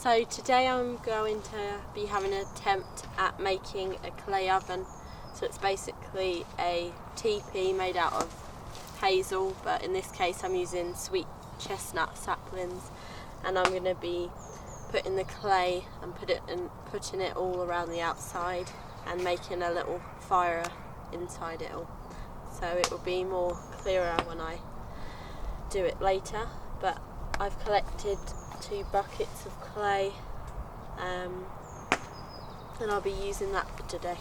So today I'm going to be having an attempt at making a clay oven. So it's basically a teepee made out of hazel, but in this case I'm using sweet chestnut saplings, and I'm going to be putting the clay and putting it all around the outside and making a little fire inside it all. So it will be more clearer when I do it later, but I've collected 2 buckets of clay and I'll be using that for today.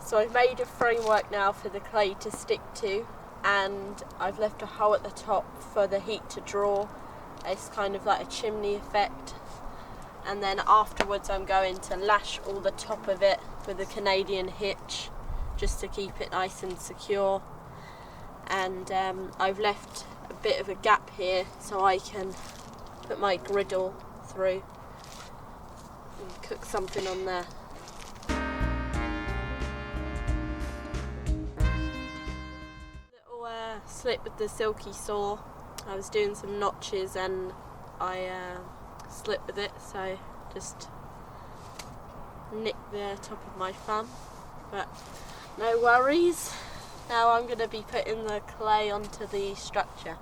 So I've made a framework now for the clay to stick to, and I've left a hole at the top for the heat to draw. It's kind of like a chimney effect. And then afterwards I'm going to lash all the top of it with a Canadian hitch just to keep it nice and secure. And I've left a bit of a gap here so I can put my griddle through and cook something on there. Slip with the silky saw. I was doing some notches and I slipped with it, so just nicked the top of my thumb, but no worries. Now I'm going to be putting the clay onto the structure.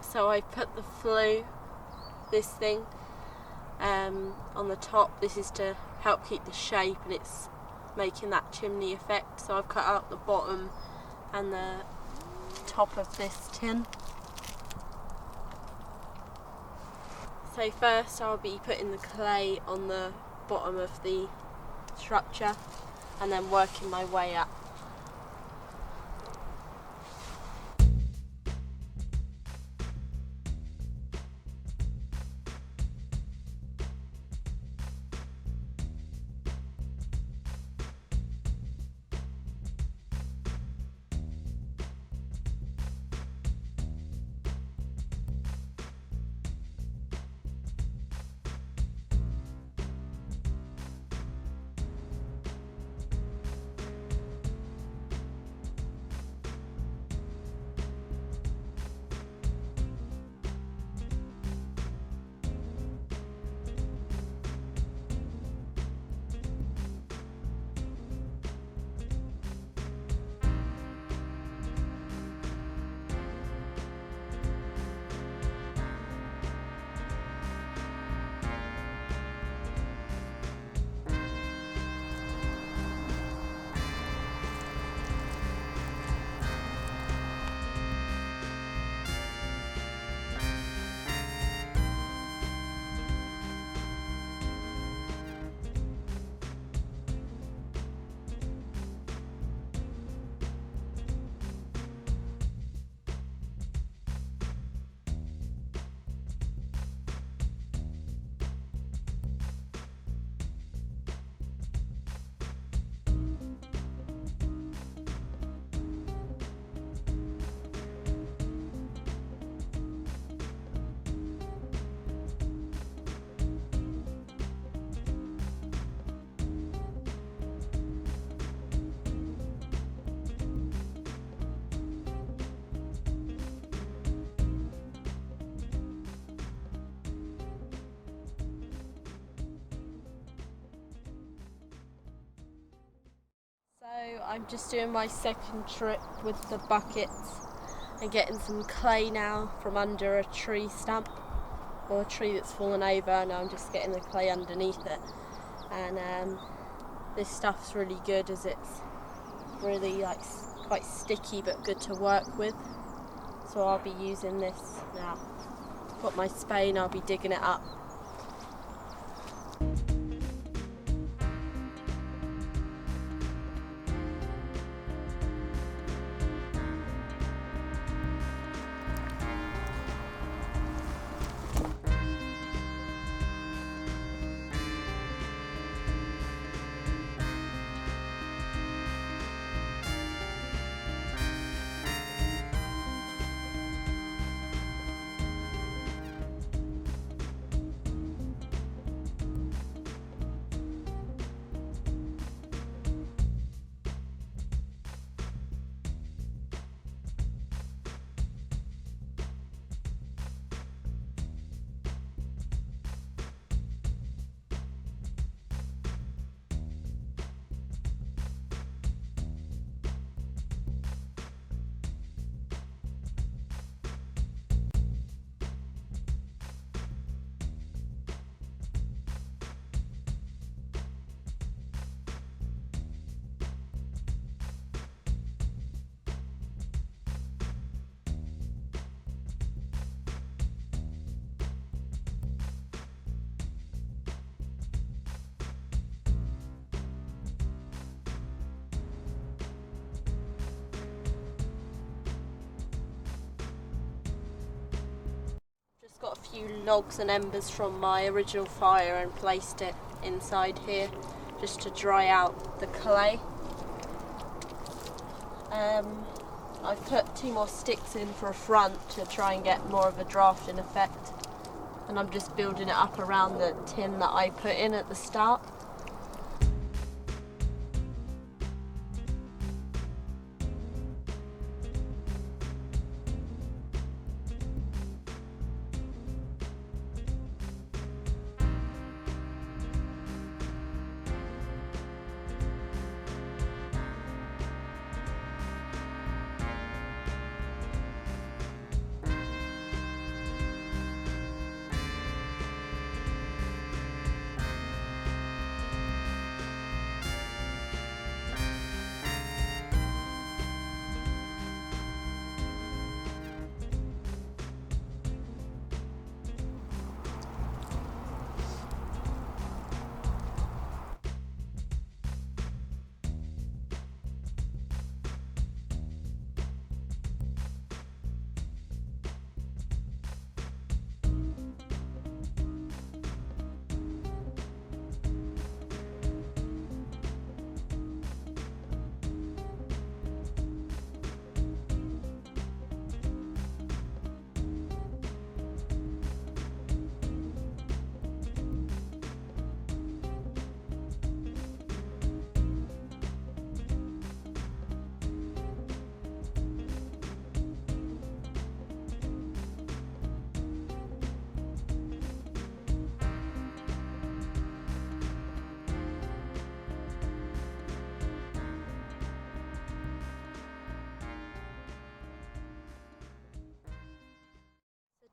So I put the flue, this thing, on the top. This is to help keep the shape, and it's making that chimney effect. So I've cut out the bottom and the top of this tin. So first I'll be putting the clay on the bottom of the structure and then working my way up. I'm just doing my second trip with the buckets and getting some clay now from under a tree stump or a tree that's fallen over, and I'm just getting the clay underneath it. And this stuff's really good as it's really quite sticky but good to work with. So I'll be using this now. Got my spade and I'll be digging it up. Got a few logs and embers from my original fire and placed it inside here just to dry out the clay. I've put 2 more sticks in for a front to try and get more of a drafting effect, and I'm just building it up around the tin that I put in at the start.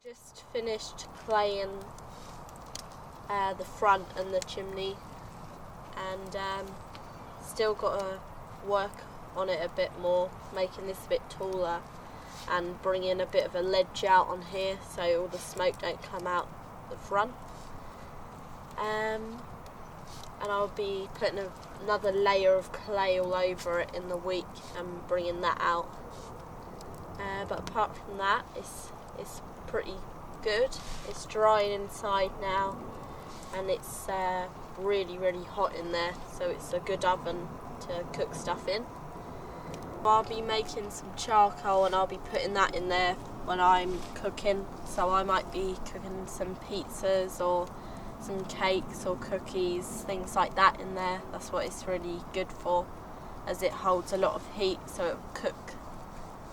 Just finished claying the front and the chimney, and still got to work on it a bit more, making this a bit taller and bringing a bit of a ledge out on here so all the smoke don't come out the front. And I'll be putting another layer of clay all over it in the week and bringing that out. But apart from that, it's pretty good. It's drying inside now, and it's really hot in there, so it's a good oven to cook stuff in. I'll be making some charcoal and I'll be putting that in there when I'm cooking, so I might be cooking some pizzas or some cakes or cookies, things like that in there. That's what it's really good for, as it holds a lot of heat, so it'll cook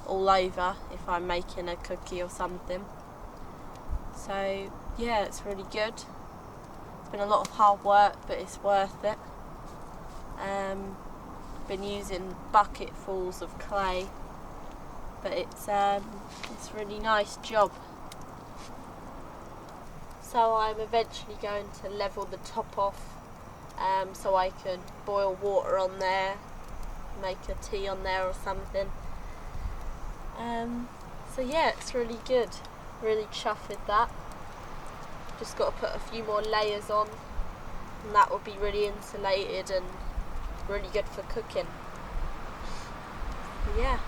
all over if I'm making a cookie or something. So yeah, it's really good. It's been a lot of hard work, but it's worth it. been using bucketfuls of clay, but it's a really nice job. So I'm eventually going to level the top off, so I can boil water on there, make a tea on there or something. So yeah, it's really good. Really chuffed with that. Just got to put a few more layers on, and that will be really insulated and really good for cooking. Yeah.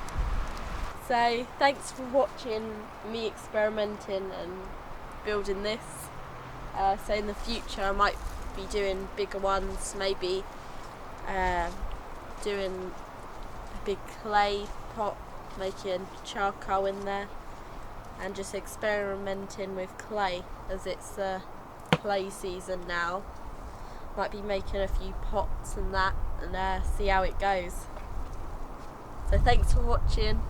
So thanks for watching me experimenting and building this. So in the future I might be doing bigger ones, maybe doing a big clay pot, making charcoal in there, and just experimenting with clay as it's clay season now. Might be making a few pots and that, and see how it goes. So thanks for watching.